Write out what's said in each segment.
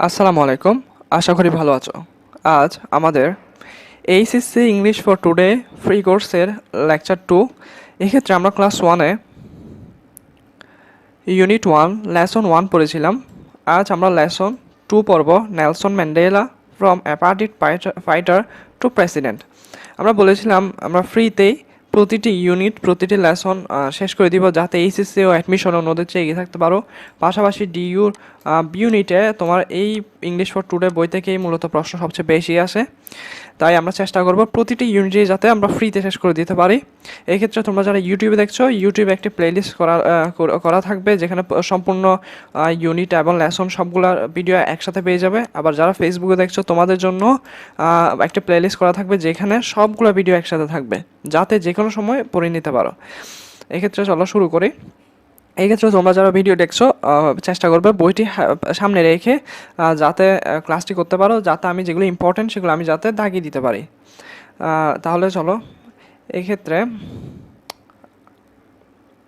আসসালামু আলাইকুম। আশা করি ভালো আছো। আজ আমাদের HSC English for today free কোর্সের লেকচার 2। এক্ষেত্রে আমরা ক্লাস 1-এ ইউনিট 1 লেসন 1 পড়েছিলাম। আজ আমরা লেসন 2 পড়ব, Nelson Mandela from apartheid fighter to president. আমরা বলেছিলাম আমরা ফ্রিতেই প্রতিটি ইউনিট প্রতিটি লেসন শেষ করে দিব, যাতে এইচএসসি ও অ্যাডমিশন অন্যদের চেয়ে এগিয়ে থাকতে পারো। পাশাপাশি ডিইউর ইউনিটে তোমার এই ইংলিশ ফর টুডে বই থেকেই মূলত প্রশ্ন সবচেয়ে বেশি আসে, তাই আমরা চেষ্টা করব প্রতিটি ইউনিটে যাতে আমরা ফ্রিতে শেষ করে দিতে পারি। এই ক্ষেত্রে তোমরা যারা ইউটিউবে দেখছো, ইউটিউবে একটি প্লেলিস্ট করা থাকবে, যেখানে সম্পূর্ণ ইউনিট এবং লেসন সবগুলা ভিডিও একসাথে পেয়ে যাবে। আবার যারা ফেসবুকে দেখছো, তোমাদের জন্য একটা প্লেলিস্ট করা থাকবে, যেখানে সবগুলো ভিডিও একসাথে থাকবে, যাতে যে কোনো সময় পড়ে নিতে পারো। এক্ষেত্রে চলো শুরু করি। এই ক্ষেত্রে তোমরা যারা ভিডিও দেখছো, চেষ্টা করবে বইটি সামনে রেখে যাতে ক্লাসটি করতে পারো, যাতে আমি যেগুলো ইম্পর্টেন্ট সেগুলো আমি যাতে দাগিয়ে দিতে পারি। তাহলে চলো এই ক্ষেত্রে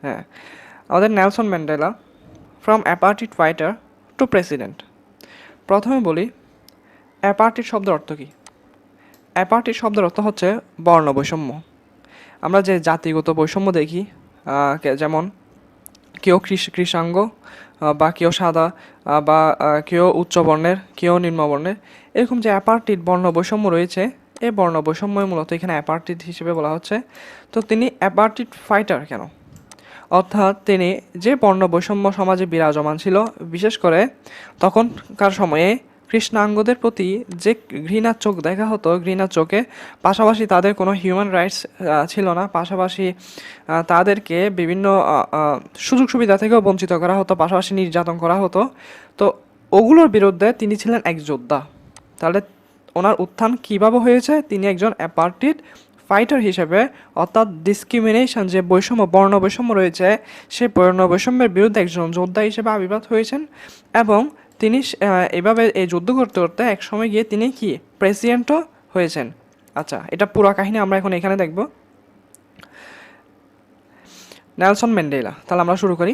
হ্যাঁ, আমাদের Nelson Mandela from apartheid fighter to president. প্রথমে বলি অ্যাপার্টিড শব্দের অর্থ কী। অ্যাপার্টিড শব্দের অর্থ হচ্ছে বর্ণ বৈষম্য। আমরা যে জাতিগত বৈষম্য দেখি, যেমন কেউ কৃষ্ণাঙ্গ, বা কেউ সাদা, বা কেউ উচ্চ বর্ণের, কেউ নিম্নবর্ণের, এরকম যে অ্যাপার্টিড বর্ণ বৈষম্য রয়েছে, এই বর্ণ বৈষম্য মূলত এখানে অ্যাপার্টিড হিসেবে বলা হচ্ছে। তো তিনি অ্যাপার্টিড ফাইটার কেন? অর্থাৎ তিনি যে বর্ণ বৈষম্য সমাজে বিরাজমান ছিল, বিশেষ করে তখনকার সময়ে কৃষ্ণাঙ্গদের প্রতি যে ঘৃণার চোখ দেখা হতো, ঘৃণার চোখে, পাশাপাশি তাদের কোনো হিউম্যান রাইটস ছিল না, পাশাপাশি তাদেরকে বিভিন্ন সুযোগ সুবিধা থেকেও বঞ্চিত করা হতো, পাশাপাশি নির্যাতন করা হতো। তো ওগুলোর বিরুদ্ধে তিনি ছিলেন এক যোদ্ধা। তাহলে ওনার উত্থান কীভাবে হয়েছে? তিনি একজন অ্যাপার্টিড ফাইটার হিসেবে, অর্থাৎ ডিসক্রিমিনেশন যে বৈষম্য, বর্ণ বৈষম্য রয়েছে, সেই বর্ণ বৈষম্যের বিরুদ্ধে একজন যোদ্ধা হিসেবে আবির্ভাব হয়েছেন। এবং তিনি এভাবে এই যুদ্ধ করতে করতে একসময় গিয়ে তিনি কি প্রেসিডেন্টও হয়েছেন। আচ্ছা, এটা পুরো কাহিনী আমরা এখন এখানে দেখব। নেলসন ম্যান্ডেলা, তাহলে আমরা শুরু করি।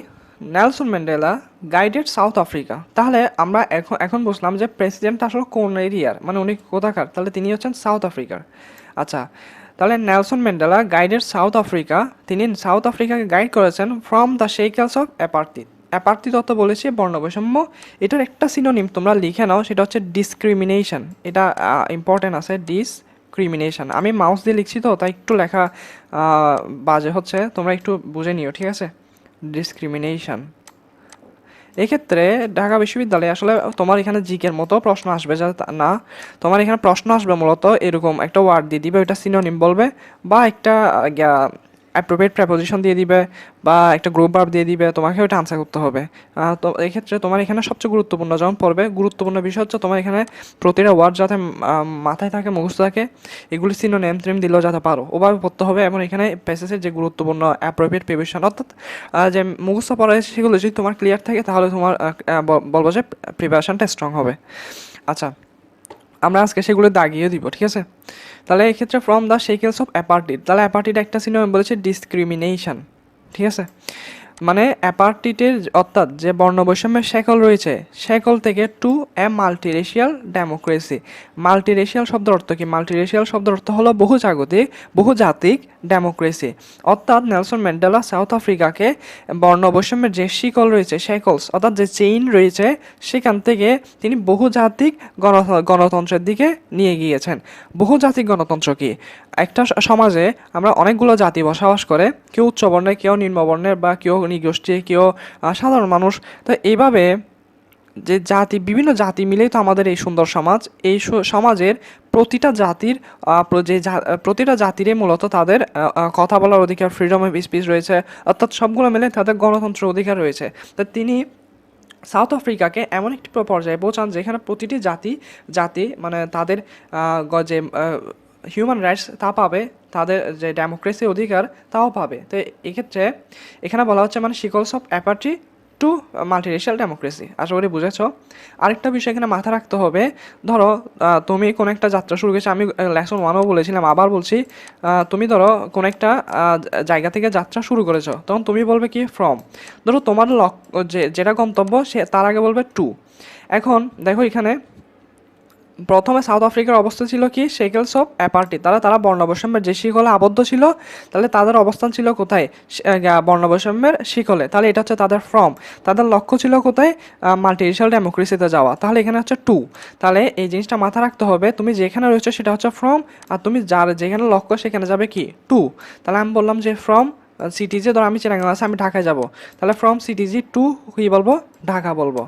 Nelson Mandela guided south Africa. তাহলে আমরা এখন বুঝলাম যে প্রেসিডেন্ট আসলে কোন এরিয়ার, মানে উনি কোথাকার, তাহলে তিনি হচ্ছেন সাউথ আফ্রিকার। আচ্ছা, তাহলে Nelson Mandela guided south Africa, তিনি সাউথ আফ্রিকাকে গাইড করেছেন ফ্রম দ্য শেকেলস অফ অ্যাপার্টিড। অ্যাপার্টিড অর্থ বলেছি বর্ণ বৈষম্য, এটার একটা সিনোনিম তোমরা লিখে নাও, সেটা হচ্ছে ডিসক্রিমিনেশন। এটা ইম্পর্টেন্ট আছে, ডিসক্রিমিনেশন। আমি মাউস দিয়ে লিখছি তো, তাই একটু লেখা বাজে হচ্ছে, তোমরা একটু বুঝে নিও, ঠিক আছে? ডিসক্রিমিনেশন। এক্ষেত্রে ঢাকা বিশ্ববিদ্যালয়ে আসলে তোমার এখানে জিকের মতো প্রশ্ন আসবে না, তোমার এখানে প্রশ্ন আসবে মূলত এরকম একটা ওয়ার্ড দিয়ে দিবে, ওইটা সিনোনিম বলবে, বা একটা অ্যাপ্রোপ্রিয়েট প্রেপোজিশন দিয়ে দিবে, বা একটা গ্রুপ ভার্ব দিয়ে দিবে, তোমাকে ওইটা আনসার করতে হবে। তো এক্ষেত্রে তোমার এখানে সবচেয়ে গুরুত্বপূর্ণ যেমন পড়বে, গুরুত্বপূর্ণ বিষয় হচ্ছে তোমার এখানে প্রতিটা ওয়ার্ড যাতে মাথায় থাকে, মুখস্থ থাকে, এগুলি সিনোনিম দিলেও যাতে পারো ওভাবে পড়তে হবে। এবং এখানে প্যাসেজের যে গুরুত্বপূর্ণ অ্যাপ্রোপ্রিয়েট প্রেপোজিশন, অর্থাৎ যে মুখস্থ পড়া আছে, সেগুলো যদি তোমার ক্লিয়ার থাকে, তাহলে তোমার বলবো যে প্রিপারেশনটা স্ট্রং হবে। আচ্ছা, আমরা আজকে সেগুলো দাগিয়ে দিব, ঠিক আছে? তাহলে এক্ষেত্রে ফ্রম দ্য শেকেলস অফ অ্যাপার্টিড, তাহলে অ্যাপার্টিড একটা সিনোনিম বলেছে ডিসক্রিমিনেশন, ঠিক আছে? মানে অ্যাপার্টিটের, অর্থাৎ যে বর্ণ বৈষম্যের শেকল রয়েছে, শেকল থেকে টু এ মাল্টিরেশিয়াল ডেমোক্রেসি। মাল্টিরেশিয়াল শব্দের অর্থ কি? মাল্টিরেশিয়াল শব্দের অর্থ হলো বহুজাতিক ডেমোক্রেসি। অর্থাৎ নেলসন ম্যান্ডেলা সাউথ আফ্রিকাকে বর্ণ বৈষম্যের যে শিকল রয়েছে, শেকলস অর্থাৎ যে চেইন রয়েছে, সেখান থেকে তিনি বহুজাতিক গণতন্ত্রের দিকে নিয়ে গিয়েছেন। বহুজাতিক গণতন্ত্র কি? একটা সমাজে আমরা অনেকগুলো জাতি বসবাস করে, কেউ উচ্চ বর্ণের, কেউ নিম্নবর্ণের, বা কেউ নিগোষ্ঠী, কেউ সাধারণ মানুষ। তো এইভাবে যে বিভিন্ন জাতি মিলেই তো আমাদের এই সুন্দর সমাজ। এই সমাজের প্রতিটা জাতির প্রতিটা জাতিরই মূলত তাদের কথা বলার অধিকার, ফ্রিডম অফ স্পিচ রয়েছে, অর্থাৎ সবগুলো মিলে তাদের গণতন্ত্রের অধিকার রয়েছে। তা তিনি সাউথ আফ্রিকাকে এমন একটি পর্যায়ে পৌঁছান, যেখানে প্রতিটি জাতি মানে তাদের যে হিউম্যান রাইটস তা পাবে, তাদের যে ডেমোক্রেসি অধিকার তাও পাবে। তো এক্ষেত্রে এখানে বলা হচ্ছে মানে শিকলস অফ অ্যাপার্টি টু মাল্টিরেশিয়াল ডেমোক্রেসি। আশা করি বুঝেছ। আরেকটা বিষয় এখানে মাথায় রাখতে হবে, ধরো তুমি কোনো একটা যাত্রা শুরু করেছো, আমি লেসন 1ও বলেছিলাম, আবার বলছি, তুমি ধরো কোনো একটা জায়গা থেকে যাত্রা শুরু করেছো, তখন তুমি বলবে কি ফ্রম। ধরো তোমার লক্ষ্য যেটা গন্তব্য সে তার আগে বলবে টু। এখন দেখো এখানে প্রথমে সাউথ আফ্রিকার অবস্থা ছিল কি, শেকেলস অফ অ্যাপার্টি, তারা বর্ণবৈষম্যের যে শিকলে আবদ্ধ ছিল, তাহলে তাদের অবস্থান ছিল কোথায়, বর্ণবৈষম্যের শিকলে, তাহলে এটা হচ্ছে তাদের ফ্রম। তাদের লক্ষ্য ছিল কোথায়, মাল্টিরেশিয়াল ডেমোক্রেসিতে যাওয়া, তাহলে এখানে হচ্ছে টু। তাহলে এই জিনিসটা মাথা রাখতে হবে, তুমি যেখানে রয়েছে সেটা হচ্ছে ফ্রম, আর তুমি যেখানে লক্ষ্য সেখানে যাবে কি টু। তাহলে আমি বললাম যে ফ্রম সিটিজে, ধরো আমি চিরাঙ্গা আছে, আমি ঢাকায় যাব, তাহলে ফ্রম সিটিজি টু কী বলবো, ঢাকা বলবো।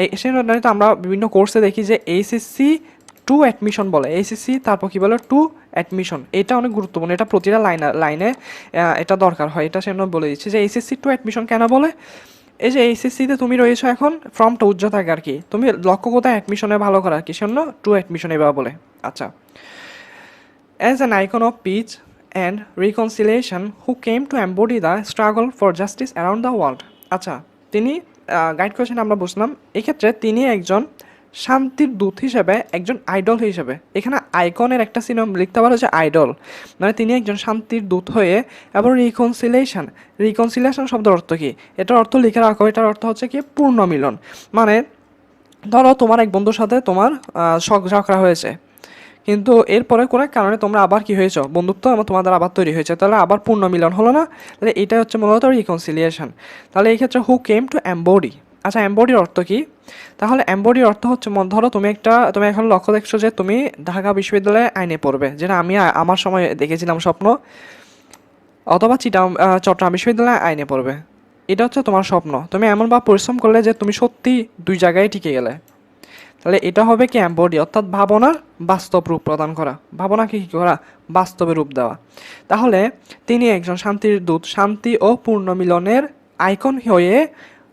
এই সেজন্য তো আমরা বিভিন্ন কোর্সে দেখি যে এইচএসসি টু অ্যাডমিশন বলে, এইচএসসি তারপর কী বলে টু অ্যাডমিশন। এটা অনেক গুরুত্বপূর্ণ, এটা প্রতিটা লাইনে এটা দরকার হয়, এটা সেজন্য বলে দিচ্ছি যে এইচএসসি টু অ্যাডমিশন কেন বলে। এই যে এইচএসসিতে তুমি রয়েছো এখন, ফর্মটা উজ্জ্বল থাকে আর কি, তুমি লক্ষ্য কোথায় অ্যাডমিশনে ভালো করা আর কি, সেজন্য টু অ্যাডমিশন এবার বলে। আচ্ছা, as an icon of peace and reconciliation who came to embody the struggle for justice around the world. আচ্ছা, তিনি গাইড করেছেন আমরা বুঝলাম, এক্ষেত্রে তিনি একজন শান্তির দূত হিসেবে, একজন আইডল হিসেবে, এখানে আইকনের একটা সিনোম লিখতে পারো যে আইডল, মানে তিনি একজন শান্তির দূত হয়ে, এবং রিকনসিলিয়েশন শব্দের অর্থ কী, এটার অর্থ লিখে রাখো, এটার অর্থ হচ্ছে কি পূর্ণ মিলন। মানে ধরো তোমার এক বন্ধুর সাথে তোমার ঝগড়া হয়েছে, কিন্তু এরপরে কোনো কারণে তোমরা আবার কি হয়েছ, বন্ধুত্ব তোমাদের আবার তৈরি হয়েছে, তাহলে আবার পূর্ণ মিলন হলো না, তাহলে এটা হচ্ছে মূলত রিকনসিলিয়েশন। তাহলে এই ক্ষেত্রে হু কেম টু এম্বডি। আচ্ছা, এম্বডির অর্থ কি, তাহলে এম্বডির অর্থ হচ্ছে, ধরো তুমি এখন লক্ষ্য দেখছো যে তুমি ঢাকা বিশ্ববিদ্যালয়ে আইনে পড়বে, যেটা আমি আমার সময় দেখেছিলাম স্বপ্ন, অথবা চট্টগ্রাম বিশ্ববিদ্যালয়ে আইনে পড়বে, এটা হচ্ছে তোমার স্বপ্ন। তুমি এমনভাবে পরিশ্রম করলে যে তুমি সত্যি দুই জায়গায় টিকে গেলে, তাহলে এটা হবে কি এম্বডি, অর্থাৎ ভাবনার বাস্তব রূপ প্রদান করা, ভাবনাকে কী করা, বাস্তবে রূপ দেওয়া। তাহলে তিনি একজন শান্তির দূত, শান্তি ও পূর্ণ মিলনের আইকন হয়ে,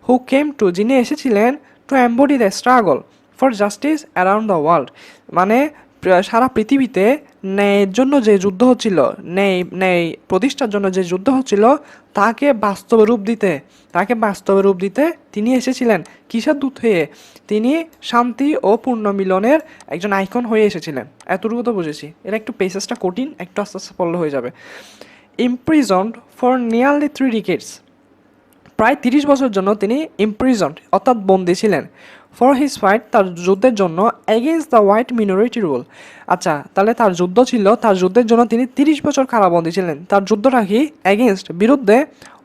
হু কেম টু, যিনি এসেছিলেন, to embody the struggle for justice around the world, মানে সারা পৃথিবীতে ন্যায়ের জন্য যে যুদ্ধ হচ্ছিল, ন্যায় প্রতিষ্ঠার জন্য যে যুদ্ধ হচ্ছিল, তাকে বাস্তবে রূপ দিতে তিনি এসেছিলেন কিসের দূত হয়ে, তিনি শান্তি ও পূর্ণ মিলনের একজন আইকন হয়ে এসেছিলেন। এতটুকু তো বুঝেছি, এটা একটু পেসেসটা কঠিন, একটু আস্তে আস্তে পড়লে হয়ে যাবে। ইমপ্রিজন্ড ফর নিয়ারলি 3 decades, প্রায় 30 বছর জন্য তিনি ইমপ্রিজন্ড অর্থাৎ বন্দী ছিলেন, ফর হিজ ফাইট, তার যুদ্ধের জন্য, এগেইনস্ট দ্য হোয়াইট মিনরিটি রুল। আচ্ছা, তাহলে তার যুদ্ধের জন্য তিনি 30 বছর কারাবন্দী ছিলেন। তার যুদ্ধটা কি, এগেইনস্ট বিরুদ্ধে,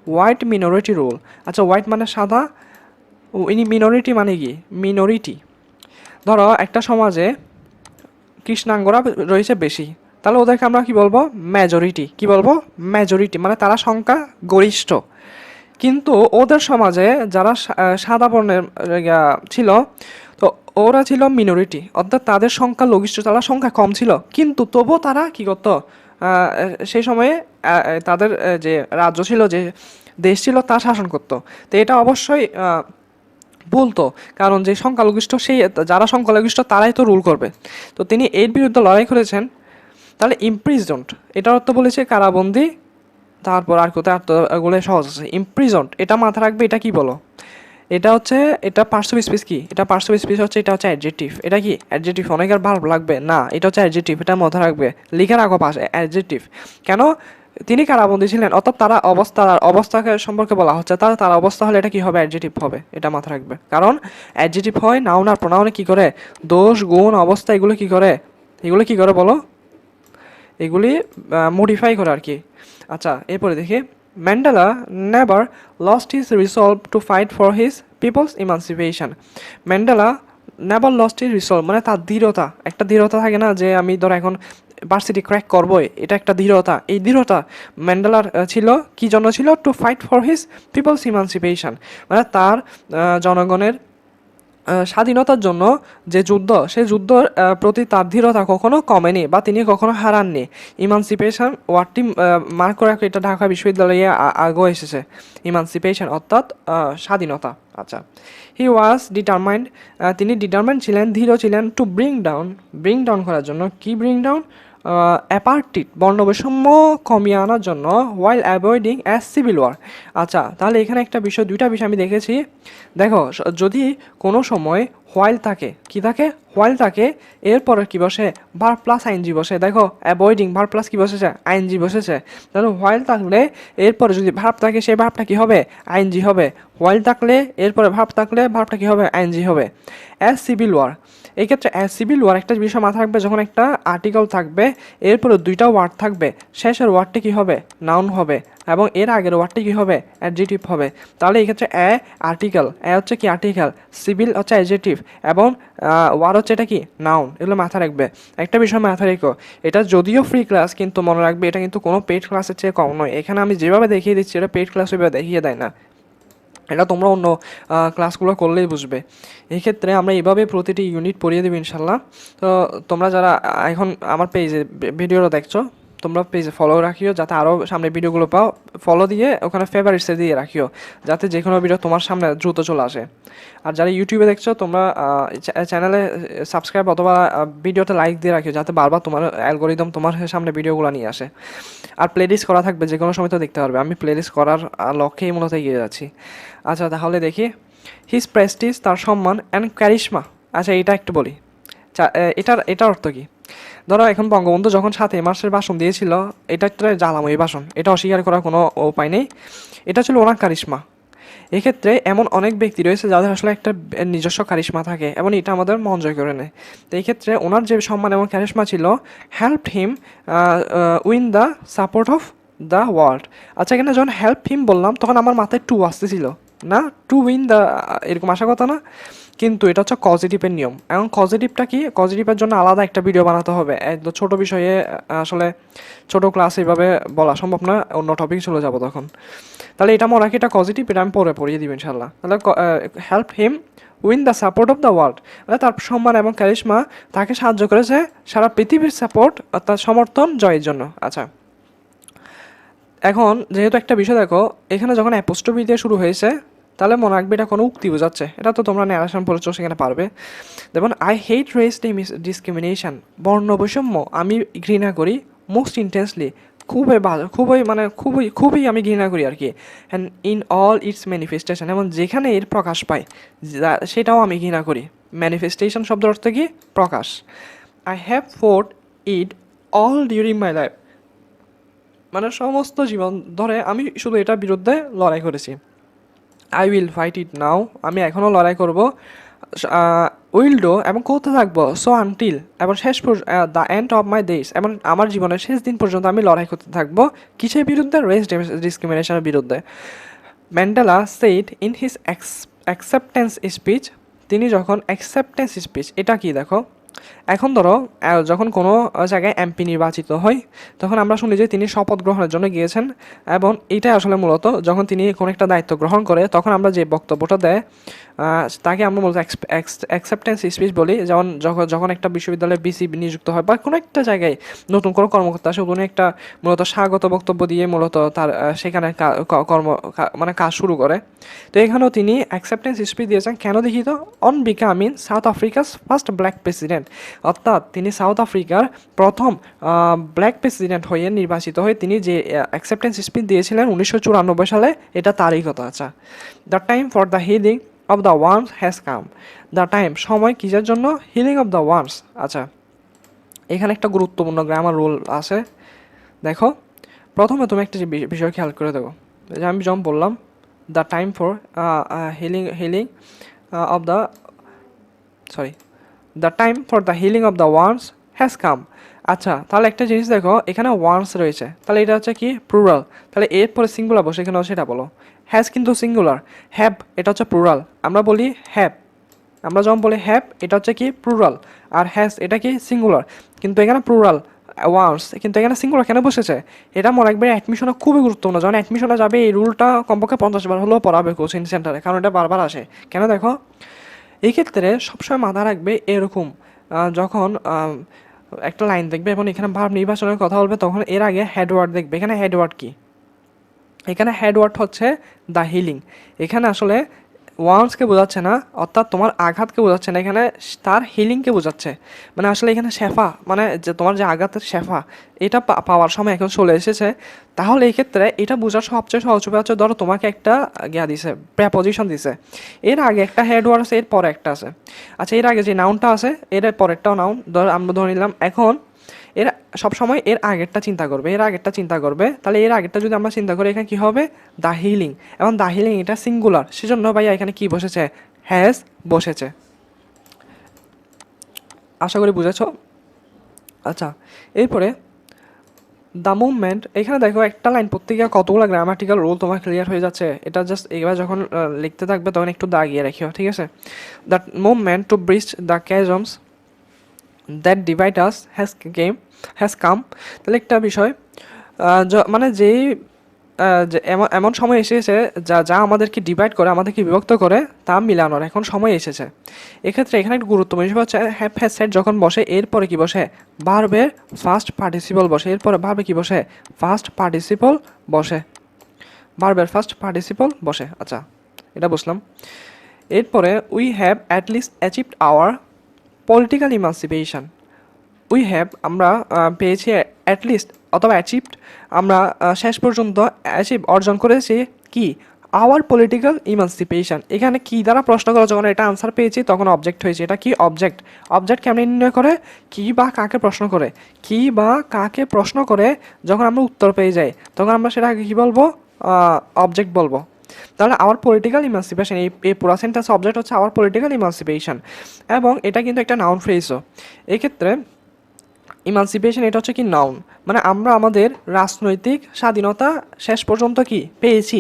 হোয়াইট মিনরিটি রুল। আচ্ছা, হোয়াইট মানে সাদা, মিনরিটি মানে কি, মিনরিটি, ধরো একটা সমাজে কৃষ্ণাঙ্গরা রয়েছে বেশি, তাহলে ওদেরকে আমরা কি বলবো, মেজরিটি। কি বলবো, মেজরিটি, মানে তারা সংখ্যা গরিষ্ঠ। কিন্তু ওদের সমাজে যারা সাদা বর্ণের ছিল, তো ওরা ছিল মিনরিটি, অর্থাৎ তাদের সংখ্যা লঘিষ্ঠ, তারা সংখ্যা কম ছিল, কিন্তু তবুও তারা কী করতো, সেই সময়ে তাদের যে রাজ্য ছিল, যে দেশ ছিল, তা শাসন করতো। তো এটা অবশ্যই বলতো, কারণ যে সংখ্যালঘিষ্ঠ, যারা সংখ্যালঘিষ্ঠ তারাই তো রুল করবে। তো তিনি এর বিরুদ্ধে লড়াই করেছেন। তাহলে ইমপ্রিজন্ড, এটার অর্থ বলেছে কারাবন্দী, তারপর আর কোথায় আর্থগুলো সহজ আছে। ইমপ্রিজন্ড, এটা মাথা রাখবে, এটা কি বলো, এটা পার্টস অফ স্পিচ কি, এটা পার্টস অফ স্পিচ হচ্ছে, এটা হচ্ছে অ্যাডজেক্টিভ। এটা কি অ্যাডজেক্টিভ, অনেকের ভালো লাগবে না, এটা হচ্ছে অ্যাডজেক্টিভ, এটা মাথা রাখবে, লিখে রাখো পাশে অ্যাডজেক্টিভ। কেন, তিনি কারাবন্দী ছিলেন, অর্থাৎ অবস্থাকে সম্পর্কে বলা হচ্ছে, তার অবস্থা হলে এটা কি হবে, অ্যাডজেক্টিভ হবে, এটা মাথা রাখবে। কারণ অ্যাডজেক্টিভ হয় নাউন আর প্রোনাউনে কি করে, দোষ, গুণ, অবস্থা, এগুলো কি করে বলো, এগুলি মডিফাই করে আর কি। আচ্ছা, এরপরে দেখি, Mandela never lost his resolve to fight for his people's emancipation. Mandela never lost his resolve, মানে তার দৃঢ়তা, একটা দৃঢ়তা থাকে না যে আমি ধর এখন ভার্সিটি ক্র্যাক করবোই, এটা একটা দৃঢ়তা। এই দৃঢ়তা ম্যান্ডেলার ছিল, কি জন্য ছিল, to fight for his people's emancipation, মানে তার জনগণের স্বাধীনতার জন্য যে যুদ্ধ, সেই যুদ্ধর প্রতি তার দৃঢ়তা কখনো কমেনি, বা তিনি কখনো হারাননি। ইমানসিপেশন ওয়ার্ডটি মার্ক করে রাখো, এটা ঢাকা বিশ্ববিদ্যালয়ে আগেও এসেছে। ইমানসিপেশন অর্থাৎ স্বাধীনতা। আচ্ছা, হি ওয়াজ ডিটারমাইন্ড, তিনি ডিটারমাইন্ড ছিলেন, দৃঢ় ছিলেন, টু ব্রিং ডাউন করার জন্য, কি ব্রিং ডাউন, অ্যাপার্টিট বর্ণবৈষম্য কমিয়ে আনার জন্য ওয়াইল অ্যাভয়েডিং অ্যাজ সিভিল ওয়ার। আচ্ছা, তাহলে এখানে একটা বিষয়, দুইটা বিষয় আমি দেখেছি। দেখো, যদি কোনো সময় হোয়াইল থাকে, কি থাকে, হোয়াইল থাকে, এরপরে কি বসে, ভার প্লাস আইএনজি বসে। দেখো, অ্যাভয়েডিং ভার প্লাস কি বসেছে, আইএনজি বসেছে। তাহলে হোয়াইল থাকলে এরপরে যদি ভার্ব থাকে, সেই ভার্বটা কি হবে, আইএনজি হবে। হোয়াইল থাকলে এরপরে ভার্ব থাকলে ভার্বটা কি হবে, আইএনজি হবে। অ্যাজ সিভিল ওয়ার, এই ক্ষেত্রে অ্যাজ সিভিল ওয়ার একটা বিষয় মাথায় রাখবে, যখন একটা আর্টিকেল থাকবে এরপরে দুইটা ওয়ার্ড থাকবে, শেষের ওয়ার্ডটি কি হবে, নাউন হবে, এবং এর আগের ওয়ার্ডটি কি হবে, অ্যাডজেটিভ হবে। তাহলে এই ক্ষেত্রে আর্টিকেল, হচ্ছে কি আর্টিকেল, সিভিল হচ্ছে অ্যাডজেটিভ, এবং ওয়ার হচ্ছে এটা কি, নাউন। এগুলো মাথায় রাখবে। একটা বিষয় মাথায় রেখো, এটা যদিও ফ্রি ক্লাস, কিন্তু মনে রাখবে এটা কিন্তু কোনো পেইড ক্লাসের চেয়ে কম নয়। এখানে আমি যেভাবে দেখিয়ে দিচ্ছি এটা পেইড ক্লাস ওইভাবে দেখিয়ে দেয় না, এটা তোমরা অন্য ক্লাসগুলো করলেই বুঝবে। এই ক্ষেত্রে আমরা এইভাবে প্রতিটি ইউনিট পড়িয়ে দেবো ইনশাল্লাহ। তো তোমরা যারা এখন আমার পেজে ভিডিওটা দেখছো, তোমরা পেজে ফলো রাখিও, যাতে আরও সামনে ভিডিওগুলো পাও। ফলো দিয়ে ওখানে ফেভারিটসে দিয়ে রাখিও, যাতে যে কোনো ভিডিও তোমার সামনে দ্রুত চলে আসে। আর যারা ইউটিউবে দেখছো, তোমরা চ্যানেলে সাবস্ক্রাইব অথবা ভিডিওতে লাইক দিয়ে রাখিও, যাতে বারবার তোমার অ্যালগোরিদম তোমার সামনে ভিডিওগুলো নিয়ে আসে। আর প্লেলিস্ট করা থাকবে, যে কোনো সময় তো দেখতে পারবে। আমি প্লেলিস্ট করার লক্ষ্যেই মূলত এগিয়ে যাচ্ছি। আচ্ছা, তাহলে দেখি, হিজ প্রেস্টিজ, তার সম্মান, অ্যান্ড ক্যারিশমা। আচ্ছা, এটা একটু বলি, এটার অর্থ কী। ধরো, এখন বঙ্গবন্ধু যখন 7 মার্চের ভাষণ দিয়েছিল, এটা একটা জ্বালাময়ী ভাষণ, এটা অস্বীকার করার কোনো উপায় নেই। এটা ছিল ওনার কারিশমা। এক্ষেত্রে এমন অনেক ব্যক্তি রয়েছে যাদের আসলে একটা নিজস্ব কারিশমা থাকে, এবং এটা আমাদের মন জয় করে নেয়। তো এই ক্ষেত্রে ওনার যে সম্মান এবং কারিশমা ছিল, help him win the support of the world. আচ্ছা, এখানে যখন হেল্প হিম বললাম, তখন আমার মাথায় টু আসতেছিল না, টু উইন দ্য, এরকম আসার কথা না, কিন্তু এটা হচ্ছে পজিটিভের নিয়ম। এখন পজিটিভটা কি, পজিটিভের জন্য আলাদা একটা ভিডিও বানাতে হবে। একদম ছোটো বিষয়ে আসলে ছোটো ক্লাস এইভাবে বলা সম্ভব না, অন্য টপিক চলে যাবো তখন। তাহলে এটা মনে রাখি, এটা পজিটিভ, এটা আমি পরে পড়িয়ে দিব ইনশাল্লাহ। তাহলে help him win the support of the world, মানে তার সম্মান এবং ক্যারিশমা তাকে সাহায্য করেছে সারা পৃথিবীর সাপোর্ট অর্থাৎ সমর্থন জয়ের জন্য। আচ্ছা, এখন যেহেতু একটা বিষয় দেখো, এখানে যখন অ্যাপোস্ট্রফি দিয়ে শুরু হয়েছে, তাহলে মনে রাখবে এটা কোনো উক্তি বোঝাচ্ছে। এটা তো তোমরা ন্যারেশন পড়েছো, সেখানে পারবে। দেখুন, আই হেট রেস ডিসক্রিমিনেশন, বর্ণ বৈষম্য আমি ঘৃণা করি, মোস্ট ইন্টেন্সলি, খুবই আমি ঘৃণা করি আর কি। And in all it's manifestation, এবং যেখানে এর প্রকাশ পায় সেটাও আমি ঘৃণা করি। ম্যানিফেস্টেশন শব্দের অর্থ কি, প্রকাশ। I have fought it all during my life, মানে সমস্ত জীবন ধরে আমি শুধু এটার বিরুদ্ধে লড়াই করেছি। আই উইল ফাইট ইট নাও, আমি এখনও লড়াই করবো। উইল ডো, এবং করতে থাকবো। সো আনটিল, এবং শেষ the end of my days, এবং আমার জীবনের শেষ দিন পর্যন্ত আমি লড়াই করতে থাকবো। কিসের বিরুদ্ধে, রেস ডিসক্রিমিনেশনের বিরুদ্ধে। Mandela said in his acceptance speech, তিনি যখন অ্যাকসেপ্টেন্স স্পিচ, এটা কি দেখো, এখন ধরো যখন কোনো জায়গায় এমপি নির্বাচিত হয়, তখন আমরা শুনি যে তিনি শপথ গ্রহণের জন্য গিয়েছেন, এবং এইটাই আসলে মূলত যখন তিনি কোনো একটা দায়িত্ব গ্রহণ করে, তখন আমরা যে বক্তব্যটা দেয় তাকে আমরা মূলত অ্যাকসেপ্টেন্স স্পিচ বলি। যেমন যখন একটা বিশ্ববিদ্যালয়ে বিসি নিযুক্ত হয়, বা কোনো একটা জায়গায় নতুন কোনো কর্মকর্তা আসে, উনি একটা মূলত স্বাগত বক্তব্য দিয়ে মূলত তার সেখানে মানে কাজ শুরু করে। তো এখানেও তিনি অ্যাকসেপ্টেন্স স্পিচ দিয়েছেন, কেন দেখি তো, on becoming south আফ্রিকাস first black president, অর্থাৎ তিনি সাউথ আফ্রিকার প্রথম ব্ল্যাক প্রেসিডেন্ট হয়ে নির্বাচিত হয়ে তিনি যে অ্যাকসেপ্টেন্স স্পিচ দিয়েছিলেন 1994 সালে, এটা তারই কথা। আচ্ছা, the time for the healing of the ones has come, the time সময় কিসের জন্য, হিলিং অফ দ্য ওয়ান্স। আচ্ছা, এখানে একটা গুরুত্বপূর্ণ গ্রামার রুল আছে। দেখো, প্রথমে তুমি একটা বিষয় খেয়াল করে দেখো, যে আমি যেমন বললাম the time for healing of the the time for the healing of the ones has come. আচ্ছা, তাহলে একটা জিনিস দেখো, এখানে ওয়ান্স রয়েছে, তাহলে এটা হচ্ছে কি, প্লুরাল। তাহলে এরপরে সিঙ্গুলার বসে, এখানে সেটা বলো। হ্যাজ কিন্তু সিঙ্গুলার, হ্যাভ এটা হচ্ছে প্লুরাল। আমরা বলি হ্যাভ, আমরা যখন বলি হ্যাভ, এটা হচ্ছে কি প্লুরাল, আর হ্যাজ এটা কি সিঙ্গুলার, কিন্তু এখানে প্লুরাল ওয়ান্স, কিন্তু এখানে সিঙ্গুলার কেন বসেছে, এটা মনে রাখবে। অ্যাডমিশনে খুবই গুরুত্বপূর্ণ, যখন অ্যাডমিশনে যাবে এই রুলটা কমপক্ষে 50 বার হলেও পড়াবে কোচিং সেন্টারে, কারণ এটা বারবার আসে। কেন দেখো, এই ক্ষেত্রে সবসময় মাথা রাখবে এরকম, যখন একটা লাইন দেখবে এবং এখানে ভার্ব নির্বাচনের কথা বলবে, তখন এর আগে হেডওয়ার্ড দেখবে। এখানে হেডওয়ার্ড কি, এখানে হেডওয়ার্ড হচ্ছে দ্য হিলিং। এখানে আসলে ওয়ান্সকে বোঝাচ্ছে না, অর্থাৎ তোমার আঘাতকে বোঝাচ্ছে না, এখানে তার হিলিংকে বোঝাচ্ছে। মানে আসলে এখানে শেফা মানে যে তোমার যে আঘাতের শেফা এটা পাওয়ার সময় এখন চলে এসেছে। তাহলে এই ক্ষেত্রে এটা বোঝার সবচেয়ে সহজ উপায় হচ্ছে, ধরো তোমাকে একটা দিছে, প্রেপোজিশন দিছে, এর আগে একটা হেড ওয়ার্ড আছে, এর পরে একটা আছে। আচ্ছা, এর আগে যে নাউনটা আছে এর পরেরটাও নাউন, আমরা ধরে নিলাম। এখন এর সবসময় এর আগেরটা চিন্তা করবে, এর আগেরটা চিন্তা করবে। তাহলে এর আগেরটা যদি আমরা চিন্তা করি, এখানে কী হবে? The healing. এবং দ্য হিলিং এটা সিঙ্গুলার, সেজন্য ভাইয়া এখানে কি বসেছে? হ্যাজ বসেছে। আশা করি বুঝেছ। আচ্ছা, এরপরে দ্য মুভমেন্ট, এখানে দেখো একটা লাইন প্রত্যেকে কতগুলো গ্রামাটিক্যাল রুল তোমার ক্লিয়ার হয়ে যাচ্ছে। এটা জাস্ট এবার যখন লিখতে থাকবে তখন একটু দাগিয়ে রাখিও, ঠিক আছে? That movement to bridge the chasms that divide us has come. তাহলে একটা বিষয়, মানে যেই যে এমন এমন সময় এসেছে যা যা আমাদেরকে ডিভাইড করে, আমাদেরকে বিভক্ত করে, তা মিলানোর এখন সময় এসেছে। এক্ষেত্রে এখানে একটা গুরুত্বপূর্ণ বিষয় হচ্ছে হ্যাভ হ্যাজ সেড যখন বসে, এরপরে কি বসে? ভার্বের ফার্স্ট পার্টিসিপল বসে। এরপরে ভার্বে কি বসে? ফার্স্ট পার্টিসিপল বসে। ভার্বের ফার্স্ট পার্টিসিপল বসে। আচ্ছা, এটা বুঝলাম। এরপরে we have at least achieved hour political ইমান্সিপেশন। We have আমরা পেয়েছি, অ্যাটলিস্ট অথবা অ্যাচিভড আমরা শেষ পর্যন্ত অ্যাচিভ অর্জন করেছি কি? Hour political ইমান্সিপেশন। এখানে কি দ্বারা প্রশ্ন করা, যখন এটা আনসার পেয়েছি তখন অবজেক্ট হয়েছে। এটা কি? অবজেক্ট। অবজেক্ট কেমন নির্ণয় করে? কি বা কাকে প্রশ্ন করে, কি বা কাকে প্রশ্ন করে যখন আমরা উত্তর পেয়ে যাই তখন আমরা সেটাকে কী বলবো? অবজেক্ট বলবো। তাহলে আওয়ার পলিটিক্যাল ইমান্সিপেশন, এই পুরো সেন্টেন্স অবজেক্ট হচ্ছে আওয়ার পলিটিক্যাল ইমান্সিপেশন, এবং এটা কিন্তু একটা নাউন ফ্রেজও। এক্ষেত্রে ইমান্সিপেশন এটা হচ্ছে কি? নাউন। মানে আমরা আমাদের রাজনৈতিক স্বাধীনতা শেষ পর্যন্ত কি পেয়েছি।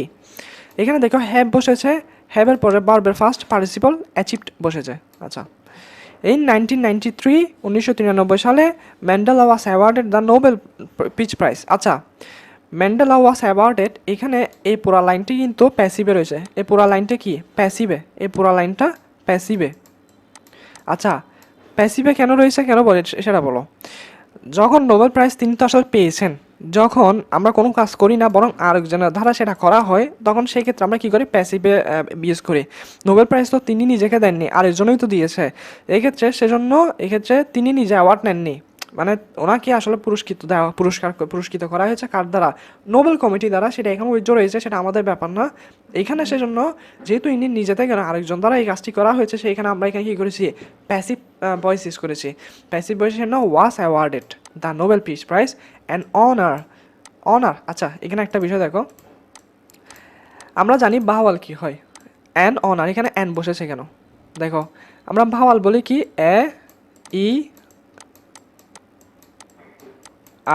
এখানে দেখো হ্যাভ বসেছে, হ্যাভের পরে ভার্বের ফার্স্ট পার্টিসিপল অ্যাচিভড বসেছে। আচ্ছা, ইন 1993 সালে Mandela was awarded the Nobel peace prize. আচ্ছা, ম্যান্ডেলা ওয়াজ অ্যাওয়ার্ডেড, এখানে এই পুরা লাইনটি কিন্তু প্যাসিভে রয়েছে। এই পুরা লাইনটা কি? প্যাসিভে। এই পুরা লাইনটা প্যাসিভে। আচ্ছা, প্যাসিভে কেন রয়েছে, কেন বলে সেটা বলো। যখন নোবেল প্রাইজ তিনি তো আসলে পেয়েছেন, যখন আমরা কোনো কাজ করি না বরং আরেকজনের দ্বারা সেটা করা হয়, তখন সেই ক্ষেত্রে আমরা কী করি? প্যাসিভে ইউজ করি। নোবেল প্রাইজ তো তিনি নিজেকে দেননি, আরেকজনই তো দিয়েছে। এক্ষেত্রে সেজন্য এক্ষেত্রে তিনি নিজে অ্যাওয়ার্ড নেননি, মানে ওনাকে আসলে পুরস্কৃত করা হয়েছে কার দ্বারা? নোবেল কমিটি দ্বারা। সেটা এখন উজ্জ্বল রয়েছে, সেটা আমাদের ব্যাপার না এখানে। সেজন্য যেহেতু ইনি নিজে থেকে না, আরেকজন দ্বারা এই কাজটি করা হয়েছে, সেইখানে আমরা এখানে কী করেছি? প্যাসিভ ভয়েস ইউজ করেছি। প্যাসিভ ভয়েস জন্য was awarded the Nobel peace prize and honour. Honour. আচ্ছা, এখানে একটা বিষয় দেখো, আমরা জানি ভাওয়াল কি হয়? An honour. এখানে অ্যান বসেছে কেন? দেখো, আমরা ভাওয়াল বলি কি? এ, ই,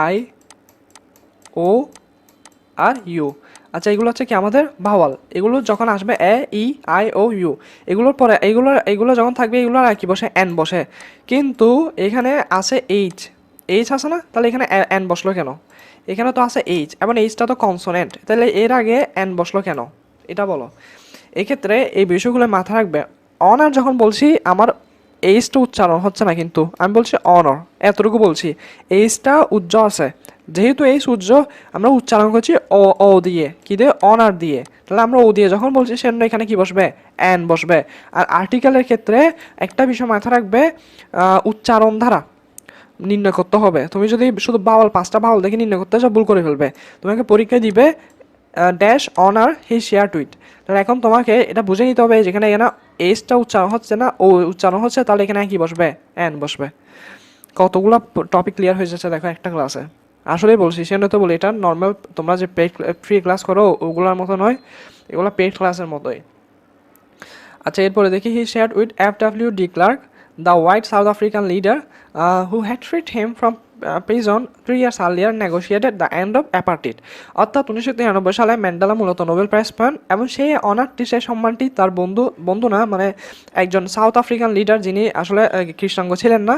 আই, ও আর ইউ। আচ্ছা, এগুলো হচ্ছে কি আমাদের ভাওয়াল। এগুলো যখন আসবে এ, ই, আই, ও, ইউ, এগুলোর পরে এগুলো যখন থাকবে এগুলোর আর কি বসে? এন বসে। কিন্তু এখানে আছে এইচ, এইচ আছে না? তাহলে এখানে এন বসলো কেন? এখানে তো আছে এইচ, এবং এইচটা তো কনসোনেন্ট, তাহলে এর আগে এন বসলো কেন? এটা বলো। এক্ষেত্রে এই বিষয়গুলো মাথায় রাখবে। অনার যখন বলছি, আমার এইচটা উচ্চারণ হচ্ছে না, কিন্তু আমি বলছি অনর, এতটুকু বলছি। এইচটা উজ্জ্ব আছে, যেহেতু এই সূর্য আমরা উচ্চারণ করছি ও, ও দিয়ে, কি দিয়ে? অনার দিয়ে। তাহলে আমরা ও দিয়ে যখন বলছি, সেজন্য এখানে কি বসবে? অ্যান বসবে। আর আর্টিকেলের ক্ষেত্রে একটা বিষয় মাথায় রাখবে, উচ্চারণ দ্বারা নির্ণয় করতে হবে। তুমি যদি শুধু বাউল, 5টা বাউল দেখে নির্ণয় করতে চাও, ভুল করে ফেলবে। তোমাকে পরীক্ষা দিবে ড্যাশ অনার হি শেয়ার টুইট। তাহলে এখন তোমাকে এটা বুঝে নিতে হবে, যেখানে এখানে এসটা উচ্চারণ হচ্ছে না, ও উচ্চারণ হচ্ছে, তাহলে এখানে কি বসবে? অ্যান বসবে। কতগুলো টপিক ক্লিয়ার হয়ে যাচ্ছে দেখো একটা ক্লাসে। আসলেই বলছি, সেজন্য তো বলি এটা নর্মাল তোমরা যে পেড ফ্রি ক্লাস করো ওগুলোর মতো নয়, এগুলো পেড ক্লাসের মতোই। আচ্ছা, এরপরে দেখি he shared with FW de Klerk, the white South African leader who had freed him from prison 3 years earlier negotiated the end of apartheid। অর্থাৎ 1993 সালে ম্যান্ডেলা মূলত নোবেল প্রাইজ পান, এবং সেই অনারটি, সেই সম্মানটি তার বন্ধু না, মানে একজন সাউথ আফ্রিকান লিডার যিনি আসলে খ্রিস্টাঙ্গ ছিলেন না,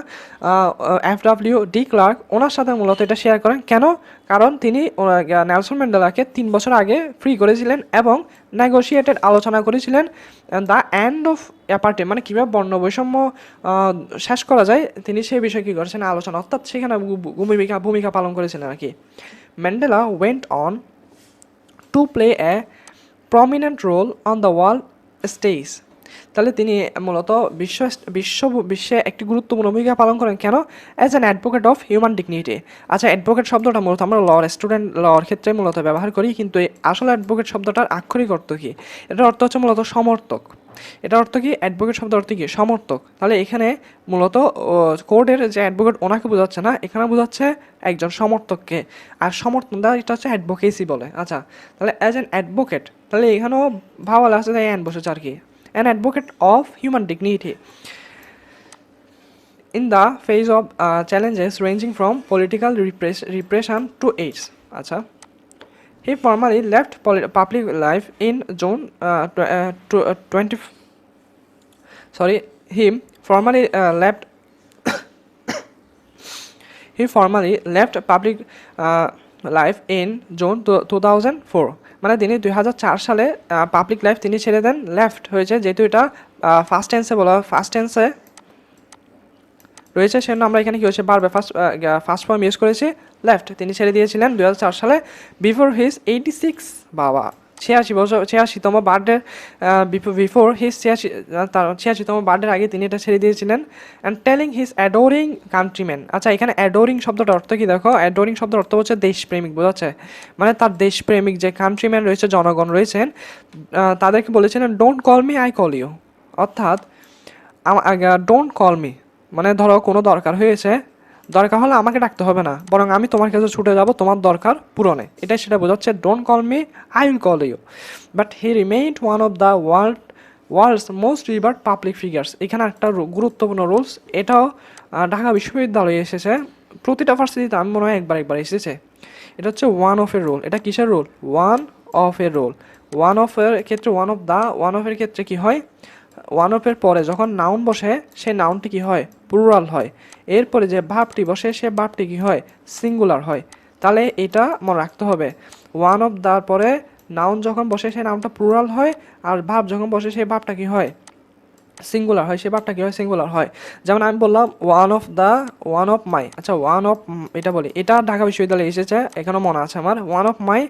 FW ডি ক্লার্ক, ওনার সাথে মূলত এটা শেয়ার করেন। কেন? কারণ তিনি নেলসন ম্যান্ডেলাকে 3 বছর আগে ফ্রি করেছিলেন এবং নেগোশিয়েটেড আলোচনা করেছিলেন দ্য এন্ড অফ অ্যাপার্টেড, মানে কীভাবে বর্ণ বৈষম্য শেষ করা যায়, তিনি সেই বিষয়ে কী করেছেন? আলোচনা, অর্থাৎ সেখানে ভূমিকা পালন করেছিলেন আর কি। Mandela went on to play a prominent role on the world stage. তাহলে তিনি মূলত বিশ্বে একটি গুরুত্বপূর্ণ ভূমিকা পালন করেন কেন? As an advocate of human dignity. আচ্ছা, অ্যাডভোকেট শব্দটা মূলত আমরা লর ক্ষেত্রে মূলত ব্যবহার করি, কিন্তু এই আসলে অ্যাডভোকেট শব্দটার আক্ষরিক অর্থ কী? এটার অর্থ হচ্ছে মূলত সমর্থক। এটার অর্থ কি? অ্যাডভোকেট শব্দের অর্থ কি? সমর্থক। তাহলে এখানে মূলত কোর্টের যে অ্যাডভোকেট ওনাকে বোঝাচ্ছে না, এখানে বোঝাচ্ছে একজন সমর্থককে। আর সমর্থন দেওয়া এটা হচ্ছে অ্যাডভোকেসি বলে। আচ্ছা, তাহলে অ্যাজ অ্যান অ্যাডভোকেট, তাহলে এখানেও ভাওয়াল আছে, তাই অ্যান বসেছে আর কি। An advocate of human dignity in the face of challenges ranging from political repression to AIDS. আচ্ছা, he formally left public life in June 20. Sorry, he formally left. He formally left public life in June 2004. মানে তিনি 2004 সালে public life তিনি ছেড়ে দেন। Left হয়েছে যেহেতু এটা first টেন্সে বলা, ফার্স্ট টেন্সে রয়েছে, সেজন্য আমরা এখানে কী হচ্ছে বারবার ফার্স্ট ফর্ম ইউজ করেছি। লেফট, তিনি ছেড়ে দিয়েছিলেন 2004 সালে। বিফোর হিজ 86, বাবা 86তম বার্থডে, বিফোর হিজ 86তম বার্থডের আগে তিনি এটা ছেড়ে দিয়েছিলেন। And telling his adoring countryman. আচ্ছা, এখানে অ্যাডোরিং শব্দটার অর্থ কি দেখো? অ্যাডোরিং শব্দের অর্থ হচ্ছে দেশপ্রেমিক বোঝাচ্ছে। মানে তার দেশপ্রেমিক যে কান্ট্রিম্যান রয়েছে, জনগণ রয়েছেন, তাদেরকে বলেছিলেন don't call me, I call you. অর্থাৎ ডোন্ট কল মি মানে ধরো কোনো দরকার হয়েছে, দরকার হলে আমাকে ডাকতে হবে না, বরং আমি তোমার কাছে ছুটে যাব তোমার দরকার পূরণে। এটাই সেটা বোঝাচ্ছে, don't call me, I will call you. But he remained one of the world's most revered public figures. এখানে একটা গুরুত্বপূর্ণ রুলস, এটাও ঢাকা বিশ্ববিদ্যালয়ে এসেছে, প্রতিটা ভার্সিটিতে আমি মনে হয় একবার এসেছে। এটা হচ্ছে ওয়ান অফ এর রুল। এটা কিসের রুল? ওয়ান অফ এর রুল। ওয়ান অফ এর ক্ষেত্রে ওয়ান অফ এর ক্ষেত্রে কি হয়? ওয়ান অফ এর পরে যখন নাউন বসে, সেই নাউনটি কি হয়? প্লুরাল হয়। এরপরে যে ভার্বটি বসে, সে ভার্বটি কি হয়? সিঙ্গুলার হয়। তাহলে এটা মনে রাখতে হবে, ওয়ান অফ দার পরে নাউন যখন বসে, সেই নাউনটা প্লুরাল হয়, আর ভার্ব যখন বসে, সেই ভার্বটা কি হয়? সিঙ্গুলার হয়। সে ভার্বটা কি হয়? সিঙ্গুলার হয়। যেমন আমি বললাম ওয়ান অফ মাই। আচ্ছা, ওয়ান অফ, এটা বলি, এটা ঢাকা বিশ্ববিদ্যালয়ে এসেছে, এখানেও মনে আছে আমার। ওয়ান অফ মাই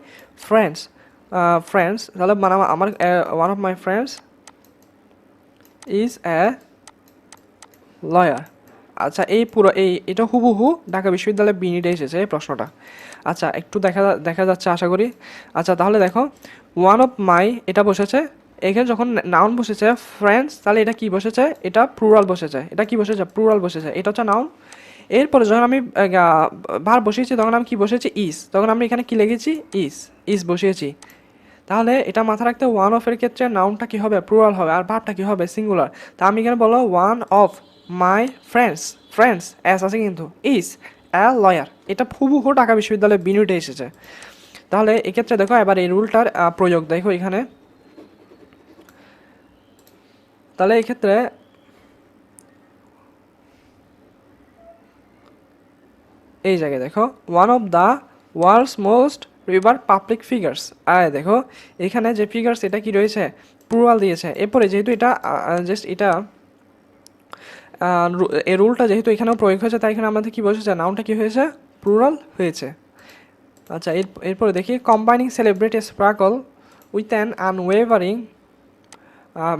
ফ্রেন্ডস, তাহলে মানে আমার one of my friends is a lawyer. আচ্ছা, এটা হুবহু ঢাকা বিশ্ববিদ্যালয়ের বিনিডে এসেছে এই প্রশ্নটা। আচ্ছা, একটু দেখা যাচ্ছে আশা করি। আচ্ছা, তাহলে দেখো, ওয়ান অফ মাই এটা বসেছে, এখানে যখন নাউন বসেছে ফ্রেন্ডস, তাহলে এটা কি বসেছে? এটা প্লুরাল বসেছে। এটা কি বসেছে? প্লুরাল বসেছে। এটা হচ্ছে নাউন। এরপরে যখন আমি ভার্ব বসিয়েছি, তখন আমি কি বসেছি? ইজ। তখন আমি এখানে কি লিখেছি? ইজ বসিয়েছি। তাহলে এটা মাথায় রাখতে, ওয়ান অফ এর ক্ষেত্রে নাউনটা কি হবে? প্লুরাল হবে, আর ভার্বটা কি হবে? সিঙ্গুলার। তা আমি এখানে বলো one of my friends as আছে কিন্তু, ইজ এ লয়ার। এটা হুবহু ঢাকা বিশ্ববিদ্যালয়ের বিনিয়োগে এসেছে। তাহলে এক্ষেত্রে দেখো, এবার এই রুলটার প্রয়োগ দেখো এখানে। তাহলে এক্ষেত্রে এই জায়গায় দেখো, one of the world's most revered public figures. দেখো এখানে যে ফিগার্স, এটা কি রয়েছে? প্লুরাল দিয়েছে। এরপরে যেহেতু এটা জাস্ট এটা এই রুলটা যেহেতু এখানেও প্রয়োগ হয়েছে, তাই এখানে আমাদের কি বসেছে? নাউনটা কি হয়েছে? প্লুরাল হয়েছে। আচ্ছা, এরপরে দেখি, combining celebrity sparkle with an unwavering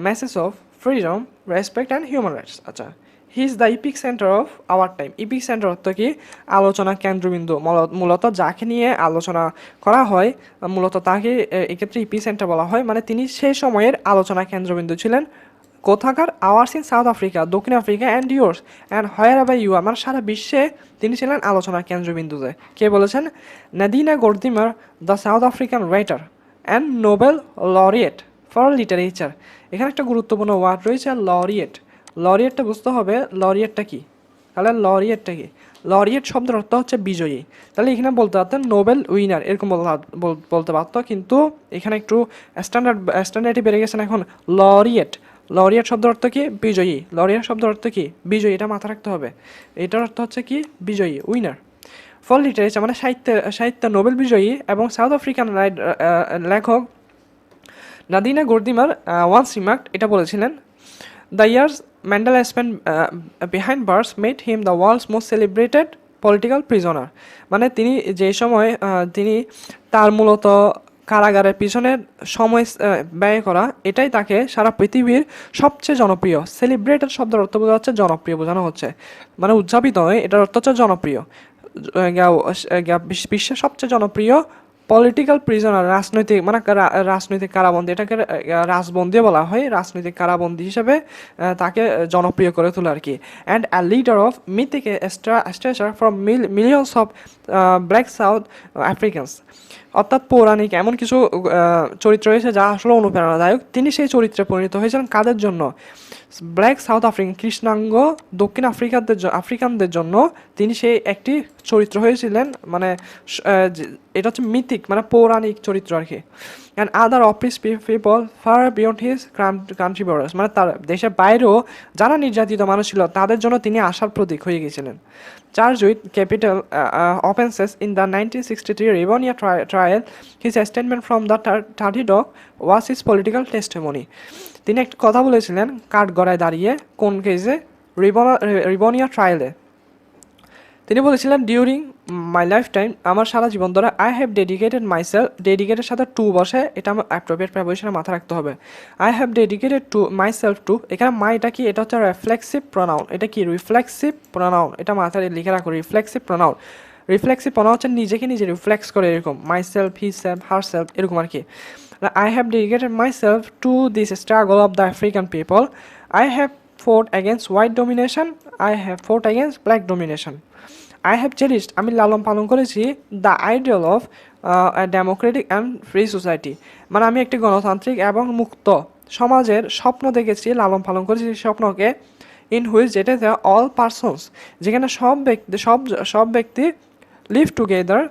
message of freedom, respect and human rights. আচ্ছা, he is the epicentre of our time. Epicentre অর্থ কি? আলোচনা কেন্দ্রবিন্দু। মূলত যাকে নিয়ে আলোচনা করা হয়, মূলত তাকে এক্ষেত্রে ইপি সেন্টার বলা হয়। মানে তিনি সেই সময়ের আলোচনা কেন্দ্রবিন্দু ছিলেন। কোথাকার? আওয়ার্স ইন সাউথ আফ্রিকা, দক্ষিণ Africa, and yours and wherever you are, মানে সারা বিশ্বে তিনি ছিলেন আলোচনার কেন্দ্রবিন্দুতে। কে বলেছেন? Nadine Gordimer, the South African writer and Nobel laureate for literature. এখানে একটা গুরুত্বপূর্ণ ওয়ার্ড রয়েছে, লরিয়েট। লরিয়েটটা বুঝতে হবে, লরিয়েটটা কি? তাহলে লরিয়েটটা কি? লরিয়েট শব্দের অর্থ হচ্ছে বিজয়ী। তাহলে এখানে বলতে পারতেন নোবেল উইনার, এরকম বলতে পারতো, কিন্তু এখানে একটু স্ট্যান্ডার্ডই বেড়ে গেছেন এখন। লরিয়েট শব্দের অর্থ কি? বিজয়ী। লরিয়েট শব্দের অর্থ কি? বিজয়ী। এটা মাথা রাখতে হবে। এটার অর্থ হচ্ছে কি? বিজয়ী, উইনার। ফর লিটারেচার মানে সাহিত্য নোবেল বিজয়ী এবং সাউথ আফ্রিকান লেখক নাদিনা গোর্দিমার ওয়ান্স রিমার্কড, এটা বলেছিলেন, the years Mandela spent behind bars made him the world's most celebrated political prisoner. মানে তিনি যে সময় তিনি তার মূলত কারাগারের পিছনে সময় ব্যয় করা, এটাই তাকে সারা পৃথিবীর সবচেয়ে জনপ্রিয়, সেলিব্রেটেড শব্দের অর্থ বোঝা হচ্ছে জনপ্রিয় বোঝানো হচ্ছে, মানে উদযাপিত নয়, এটার অর্থ হচ্ছে জনপ্রিয়। বিশ্বের সবচেয়ে জনপ্রিয় পলিটিক্যাল প্রিজনার, রাজনৈতিক মানে রাজনৈতিক কারাবন্দী, এটাকে রাজবন্দী বলা হয়, রাজনৈতিক কারাবন্দী হিসেবে তাকে জনপ্রিয় করে তোলে আর কি। And a leader of mythic stretcher from millions of black south Africans, অর্থাৎ পৌরাণিক এমন কিছু চরিত্র রয়েছে যা আসলে অনুপ্রেরণাদায়ক। তিনি সেই চরিত্রে পরিণত হয়েছিলেন কাদের জন্য? ব্ল্যাক সাউথ আফ্রিকান, কৃষ্ণাঙ্গ দক্ষিণ আফ্রিকানদের জন্য তিনি সেই একটি চরিত্র হয়েছিলেন, মানে এটা হচ্ছে মিথিক মানে পৌরাণিক চরিত্র আর কি। And other office people far beyond his country borders, মানে তার দেশের বাইরেও যারা নির্যাতিত মানুষ ছিল তাদের জন্য তিনি আশার প্রতীক হয়ে গিয়েছিলেন। Charged with capital offences in the 1963 Rivonia trial, his statement from the 30 dock was his political testimony. তিনি একটা কথা বলেছিলেন কাঠগড়ায় দাঁড়িয়ে, কোন কেসে? রিভনিয়া ট্রায়ালে। তিনি বলেছিলেন, ডিউরিং মাই লাইফ টাইম, আমার সারা জীবন ধরে, আই হ্যাভ ডেডিকেটেড মাইসেলফ, ডেডিকেটের সাথে টু বসে, এটা আমার অ্যাপ্রোপ্রিয়েট প্রিপোজিশনে মাথা রাখতে হবে। I have dedicated to myself to, এখানে মাইটা কি? এটা হচ্ছে রিফ্লেক্সিভ প্রোনাউন, এটা কি? রিফ্লেক্সিভ প্রোনাউন, এটা মাথায় লিখে রাখো, রিফ্লেক্সিভ প্রোনাউন। রিফ্লেক্সিভ প্রোনাউন হচ্ছে নিজেকে নিজে রিফ্লেক্স করে, এরকম মাইসেলফ, হি সেলফ, হার সেলফ, এরকম আর কি। I have dedicated myself to this struggle of the African people. I have fought against white domination. I have fought against black domination. I have cherished, আমি লালন পালন করেছি, the ideal of Democratic and free society, মানে আমি একটি গণতান্ত্রিক এবং মুক্ত সমাজের স্বপ্ন দেখেছি, লালন পালন করেছি স্বপ্নকে। ইন হুইচ, যেটাতে অল পারসনস, যেখানে সব ব্যক্তি লিভ টুগেদার,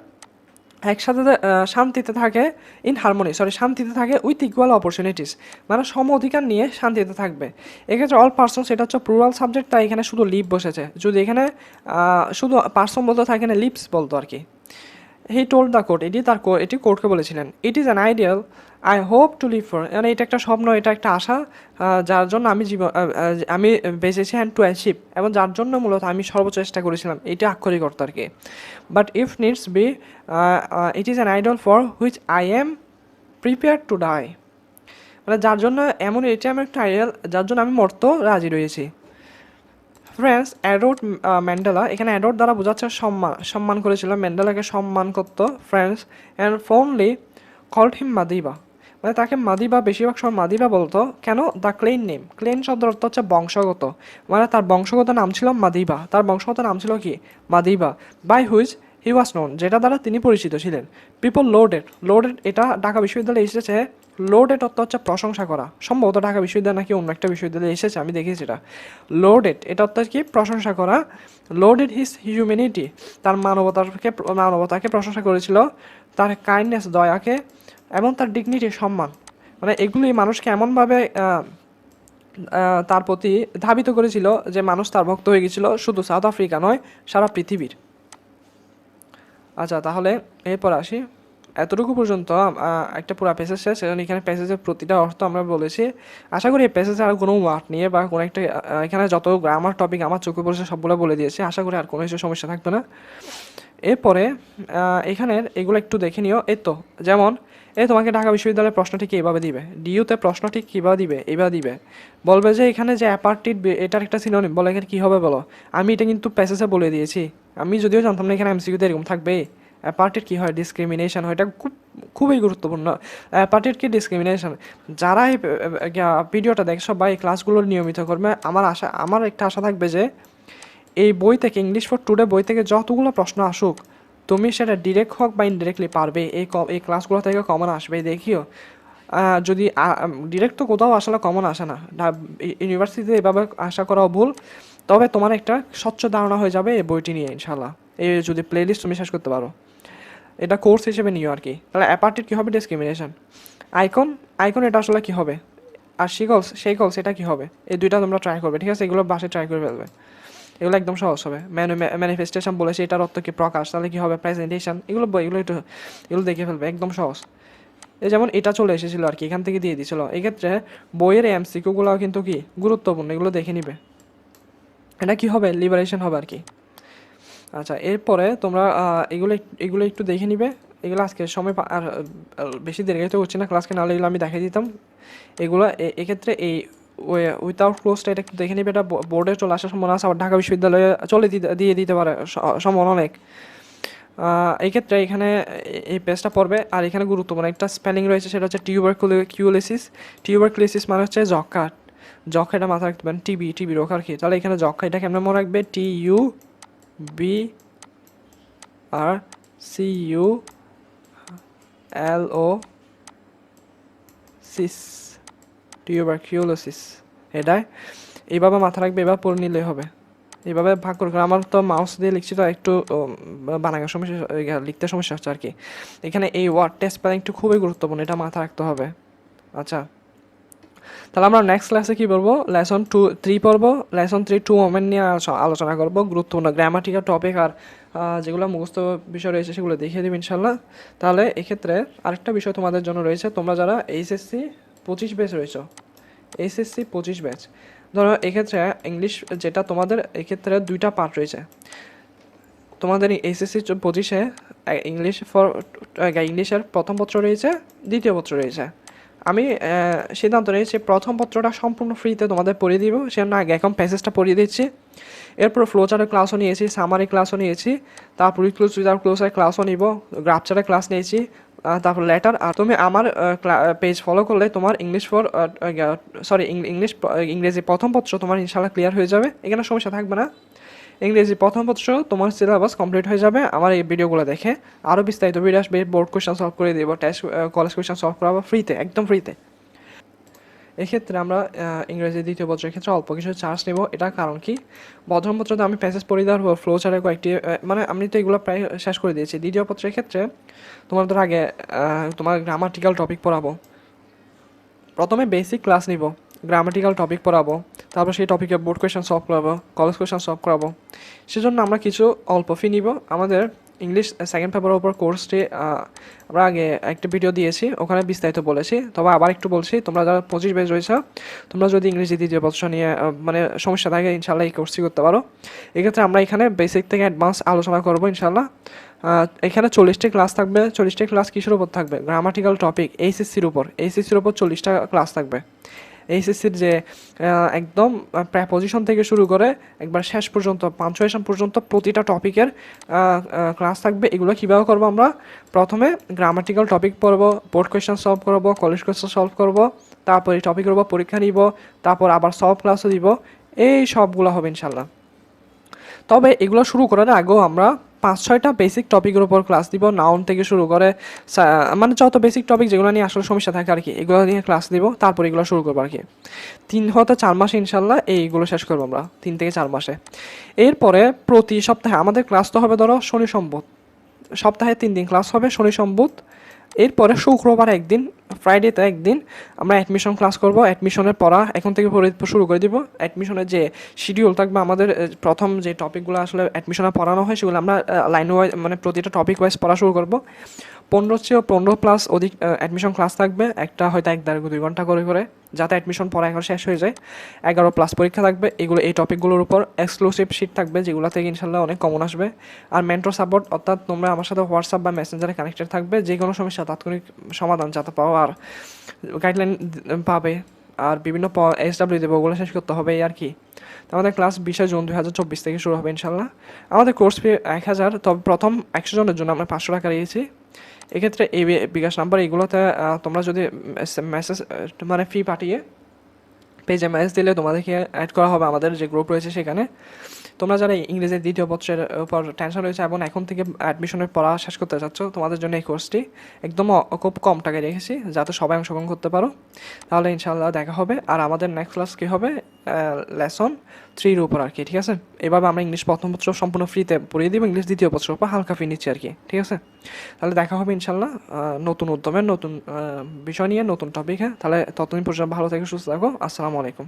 একসাথে শান্তিতে থাকে, শান্তিতে থাকে উইথ ইকুয়াল অপরচুনিটিস, মানে সম অধিকার নিয়ে শান্তিতে থাকবে। এক্ষেত্রে অল পারসন, সেটা হচ্ছে প্লুরাল সাবজেক্ট, তাই এখানে শুধু লিভ বসেছে। যদি এখানে শুধু পারসন বলতে থাকে, এখানে লিভস বলতো আর কি। হি টোল্ড দ্য কোর্ট, এটি কোর্টকে বলেছিলেন। It is an ideal I hope to live for, মানে এটা একটা স্বপ্ন, এটা একটা আশা, যার জন্য আমি বেঁচেছি, অ্যান্ড টু অ্যাচিভ, এবং যার জন্য মূলত আমি সর্বোচ্চ চেষ্টা করেছিলাম, এটা আক্ষরিক অর্থ আর কি। But if needs be, it is an idol for which I am prepare to die, মানে যার জন্য এটা আমার একটা আইডিয়াল, যার জন্য আমি মরতেও রাজি রয়েছি। ফ্রেন্ডস, অ্যাডোর্ড ম্যান্ডেলা, এখানে অ্যাডোর্ড দ্বারা বোঝাচ্ছে সম্মান করেছিল, ম্যান্ডেলাকে সম্মান করতো। Friends and fondly called him Madiba, মানে তাকে মাদিবা, বেশিরভাগ সময় মাদিবা বলতো। কেন? দ্য ক্লেন নেম, ক্লেন শব্দের অর্থ হচ্ছে বংশগত, মানে তার বংশগত নাম ছিল মাদিবা, তার বংশগত নাম ছিল কি? Madiba. By which he was known, যেটা দ্বারা তিনি পরিচিত ছিলেন। পিপল লোডেড, এটা ঢাকা বিশ্ববিদ্যালয়ে এসেছে। লোডেড অর্থ হচ্ছে প্রশংসা করা, সম্ভবত ঢাকা বিশ্ববিদ্যালয় নাকি অন্য একটা বিশ্ববিদ্যালয়ে এসেছে, আমি দেখেছি এটা। লোডেড এটা অর্থ কি? প্রশংসা করা। লোডেড হিজ হিউম্যানিটি, তার মানবতাকে প্রশংসা করেছিল, তার কাইন্ডনেস, দয়াকে, এবং তার ডিগনিটি, সম্মান, মানে এগুলি মানুষকে এমনভাবে তার প্রতি ধাবিত করেছিল যে মানুষ তার ভক্ত হয়ে গেছিল, শুধু সাউথ আফ্রিকা নয়, সারা পৃথিবীর। আচ্ছা, তাহলে এরপর আসি, এতটুকু পর্যন্ত একটা পুরো প্যাসেজ শেষ। এখানে প্যাসেজের প্রতিটা অর্থ আমরা বলেছি। আশা করি এই প্যাসেজে আর কোনো ওয়ার্ড নিয়ে বা কোনো একটা এখানে যত গ্রামার টপিক আমার চোখে পড়েছে সবগুলো বলে দিয়েছি। আশা করি আর কোনো কিছু সমস্যা থাকবে না। এরপরে এখানের এগুলো একটু দেখে নিও। যেমন তোমাকে ঢাকা বিশ্ববিদ্যালয়ের প্রশ্নটি কি এভাবে দিবে, ডিইউতে প্রশ্নটি কীভাবে দিবে, এইভাবে দিবে, বলবে যে এখানে যে অ্যাপার্টিড, এটার একটা সিনোনিম, বলে এখানে কী হবে বলো। আমি এটা কিন্তু প্যাসেজে বলে দিয়েছি, আমি যদিও জানতাম না এখানে এমসিকিউতে এরকম থাকবে। অ্যাপার্টিড কী হয়? ডিসক্রিমিনেশন হয়, এটা খুবই গুরুত্বপূর্ণ। অ্যাপার্টিড কি? ডিসক্রিমিনেশন। যারা এই ভিডিওটা দেখছো বা এই ক্লাসগুলো নিয়মিত করবে, আমার একটা আশা থাকবে যে এই বই থেকে, ইংলিশ ফর টুডে বই থেকে যতগুলো প্রশ্ন আসুক, তুমি সেটা ডিরেক্ট হোক বা ইনডিরেক্টলি পারবে, এই ক্লাসগুলো থেকে কমন আসবে। দেখিও, যদি ডিরেক্ট তো কোথাও আসলে কমন আসে না, ইউনিভার্সিটিতে এভাবে আশা করাও ভুল। তবে তোমার একটা স্বচ্ছ ধারণা হয়ে যাবে এই বইটি নিয়ে ইনশাল্লাহ, এই যদি প্লেলিস্ট তুমি শেষ করতে পারো। এটা কোর্স হিসেবে নিও আর কি। তাহলে অ্যাপার্টিড কী হবে? ডিসক্রিমিনেশন। আইকন এটা আসলে কী হবে? আর সেইকলস এটা কী হবে? এই দুইটা তোমরা ট্রাই করবে, ঠিক আছে? এগুলো বাসে ট্রাই করে ফেলবে, এগুলো একদম সহজ হবে। ম্যানিফেস্টেশন বলেছে, এটার অর্থ কি? প্রকাশ, তাহলে কী হবে? প্রেজেন্টেশন। এগুলো দেখে ফেলবে, একদম সহজ। যেমন এটা চলে এসেছিলো আর কি, এখান থেকে দিয়ে দিয়েছিল। এক্ষেত্রে বইয়ের এমসিকিউগুলো কিন্তু কি গুরুত্বপূর্ণ, এগুলো দেখে নিবে। এটা কি হবে? লিবারেশন হবে আর কি। আচ্ছা, এরপরে তোমরা এগুলো একটু দেখে নিবে। এগুলো আজকে সময় আর বেশি দীর্ঘায়িত করছি না ক্লাসকে, নাহলে এগুলো আমি দেখাই দিতাম। এগুলো এক্ষেত্রে এই উইথাউট ক্লোজটা এটা একটু দেখে নিবে, এটা বোর্ডে চলে আসার সম্ভাবনা আছে, আবার ঢাকা বিশ্ববিদ্যালয়ে দিয়ে দিতে পারে সম্ভাবনা অনেক। এই ক্ষেত্রে এখানে এই পেজটা পড়বে, আর এখানে গুরুত্বপূর্ণ একটা স্পেলিং রয়েছে, সেটা হচ্ছে টিউবারকুলোসিস। টিউবারকুলোসিস মানে হচ্ছে যক্ষা। যক্ষা এটা মাথায় রাখতে পারেন, টিবি রোগ আর কি। তাহলে এখানে যক্ষা এটা কেমন মনে রাখবে, TUBRCULOSIS, টিউবারকিউলোসিস। এটাই এইভাবে মাথা রাখবে, এবার পড়ে নিলেই হবে। এইভাবে ভাগ করে, আমার তো মাউস দিয়ে লিখছি তো একটু বানানোর সমস্যা, লিখতে সমস্যা হচ্ছে আর কি। এখানে এই ওয়ার্ডটা স্পেলিং একটু খুবই গুরুত্বপূর্ণ, এটা মাথা রাখতে হবে। আচ্ছা, তাহলে আমরা নেক্সট ক্লাসে কী পড়বো, লেসন 3 পড়বো। লেসন 3 টু ওমেন নিয়ে আলোচনা করবো, গুরুত্বপূর্ণ গ্রামাটিক্যাল টপিক আর যেগুলো মুখস্থ বিষয় রয়েছে সেগুলো দেখিয়ে দেবে ইনশাল্লাহ। তাহলে এক্ষেত্রে আরেকটা বিষয় তোমাদের জন্য রয়েছে, তোমরা যারা এইচএসসি 25 ব্যাচ রয়েছ, এইচএসসি 25 ব্যাচ, ধরো এক্ষেত্রে ইংলিশ যেটা তোমাদের এক্ষেত্রে 2টা পার্ট রয়েছে। তোমাদের এইচএসসি 25-এ ইংলিশের প্রথম পত্র রয়েছে, দ্বিতীয় পত্র রয়েছে। আমি সিদ্ধান্ত নিয়েছি প্রথম পত্রটা সম্পূর্ণ ফ্রিতে তোমাদের পড়িয়ে দিব, সেজন্য আগে এখন প্যাসেজটা পড়িয়ে দিচ্ছি। এরপর ফ্লোচারের ক্লাসও নিয়েছি, সামারি ক্লাসও নিয়েছি, তারপর ক্লোজার ক্লাসও নিব, গ্রাফচারের ক্লাস নিয়েছি, তারপর লেটার। আর তুমি আমার পেজ ফলো করলে তোমার ইংরেজি প্রথম পত্র তোমার ইনশাল্লাহ ক্লিয়ার হয়ে যাবে, এখানে সমস্যা থাকবে না। ইংরেজি প্রথম পত্র তোমার সিলেবাস কমপ্লিট হয়ে যাবে আমার এই ভিডিওগুলো দেখে। আরও বিস্তারিত ভিডিও আসবে, বোর্ড কোয়েশ্চেন সলভ করে দেবো, টেস্ট কলেজ কোয়েশ্চেন সলভ করাবো ফ্রিতে, একদম ফ্রিতে। এক্ষেত্রে আমরা ইংরেজি দ্বিতীয় পত্রের ক্ষেত্রে অল্প কিছু চার্জ নেব। এটা কারণ কি, প্রথম পত্রতে আমি প্যাসেজ পড়ে দেওয়ার পর ফ্লো চার্টে কয়েকটি মানে আমি তো এগুলো প্রায় শেষ করে দিয়েছি। দ্বিতীয় পত্রের ক্ষেত্রে তোমাদের আগে তোমার গ্রামাটিক্যাল টপিক পড়াবো, প্রথমে বেসিক ক্লাস নিব, গ্রামাটিক্যাল টপিক পড়াবো, তারপর সেই টপিকে বোর্ড কোয়েশ্চেন সলভ করাবো, কলেজ কোয়েশ্চেন সলভ করাবো। সেজন্য আমরা কিছু অল্প ফি নিব। আমাদের ইংলিশ সেকেন্ড পেপারের উপর কোর্সটি আমরা আগে একটা ভিডিও দিয়েছি, ওখানে বিস্তারিত বলেছি, তবে আবার একটু বলছি, তোমরা যারা 25 ব্যাচ রয়েছে, তোমরা যদি ইংরেজি দ্বিতীয় পত্র নিয়ে মানে সমস্যা থাকে ইনশাল্লাহ এই কোর্সটি করতে পারো। এক্ষেত্রে আমরা এখানে বেসিক থেকে অ্যাডভান্স আলোচনা করবো ইনশাল্লাহ। এখানে 40টি ক্লাস থাকবে। 40টি ক্লাস কিসের উপর থাকবে, গ্রামাটিক্যাল টপিক, এইচএসসির উপর 40টা ক্লাস থাকবে। এইচএসসির যে একদম প্রেপোজিশন থেকে শুরু করে একবার শেষ পর্যন্ত পাঞ্চুয়েশন পর্যন্ত প্রতিটা টপিকের ক্লাস থাকবে। এগুলো কীভাবে করবো, আমরা প্রথমে গ্রামাটিক্যাল টপিক পড়বো, বোর্ড কোয়েশ্চেন সলভ করবো, কলেজ কোয়েশ্চেন সলভ করবো, তারপর এই টপিকের উপর পরীক্ষা নিব, তারপর আবার সলভ ক্লাসও দিব, এই সবগুলো হবে ইনশাল্লাহ। তবে এগুলো শুরু করার আগেও আমরা 5-6টা বেসিক টপিকের উপর ক্লাস দিব, নাউন থেকে শুরু করে মানে যত বেসিক টপিক যেগুলো নিয়ে আসলে সমস্যা থাকে আর কি, এগুলো নিয়ে ক্লাস দিব, তারপর এগুলো শুরু করবো আর কি। 3 থেকে 4 মাসে ইনশাল্লাহ এইগুলো শেষ করবো আমরা, 3 থেকে 4 মাসে। এরপরে প্রতি সপ্তাহে আমাদের ক্লাস তো হবে ধরো শনি সম্বুধ, সপ্তাহে 3 দিন ক্লাস হবে, শনি সম্বুধ। এরপরে শুক্রবার একদিন, ফ্রাইডেতে একদিন আমরা অ্যাডমিশন ক্লাস করব। অ্যাডমিশনের পড়া এখন থেকে শুরু করে দিব। অ্যাডমিশনের যে শিডিউল থাকবে, আমাদের প্রথম যে টপিকগুলো আসলে অ্যাডমিশনে পড়ানো হয় সেগুলো আমরা লাইন ওয়াইজ মানে প্রতিটা টপিক ওয়াইজ পড়া শুরু করব। 15 অধিক অ্যাডমিশন ক্লাস থাকবে, একটা হয়তো 1-1.5-2 ঘন্টা করে করে, যাতে অ্যাডমিশন পড়া এখন শেষ হয়ে যায়। 11+ পরীক্ষা থাকবে, এগুলো এই টপিকগুলোর উপর এক্সক্লুসিভ শিট থাকবে, যেগুলো থেকে ইনশাল্লাহ অনেক কমন আসবে। আর মেন্টর সাপোর্ট, অর্থাৎ তোমরা আমার সাথে হোয়াটসঅ্যাপ বা মেসেঞ্জারে কানেক্টেড থাকবে, যে কোনো সমস্যা তাৎক্ষণিক সমাধান যাতে পাও, আর গাইডলাইন পাবে, আর বিভিন্ন SW দেবো, ওগুলো শেষ করতে হবে এই আর কি। আমাদের ক্লাস 20 জুন 2024 থেকে শুরু হবে ইনশাল্লাহ। আমাদের কোর্স ফি 1000, তবে প্রথম 100 জনের জন্য আমরা 500 টাকা নিয়েছি। এক্ষেত্রে এই বিকাশ নাম্বার এগুলোতে তোমরা যদি মেসেজ মানে ফি পাঠিয়ে পেজে মেসেজ দিলে তোমাদেরকে অ্যাড করা হবে আমাদের যে গ্রুপ রয়েছে সেখানে। তোমরা যারা ইংরেজির দ্বিতীয় পত্রের উপর টেনশন রয়েছে এবং এখন থেকে অ্যাডমিশনের পড়া শেষ করতে চাচ্ছ, তোমাদের জন্য এই কোর্সটি একদম খুব কম টাকায় রেখেছি, যাতে সবাই অংশগ্রহণ করতে পারো। তাহলে ইনশাআল্লাহ দেখা হবে। আর আমাদের নেক্সট ক্লাস কী হবে, লেসন 3-র উপর আর কি, ঠিক আছে। এভাবে আমরা ইংলিশ প্রথম পত্র সম্পূর্ণ ফ্রিতে পড়িয়ে দিব, ইংলিশ দ্বিতীয় পত্রের উপর হালকা ফি নিচ্ছি আর কি, ঠিক আছে। তাহলে দেখা হবে ইনশাল্লাহ নতুন উদ্যমের নতুন বিষয় নিয়ে, নতুন টপিক। হ্যাঁ, তাহলে ততদিন পর্যন্ত ভালো থেকে সুস্থ থাকো। আসসালামু আলাইকুম।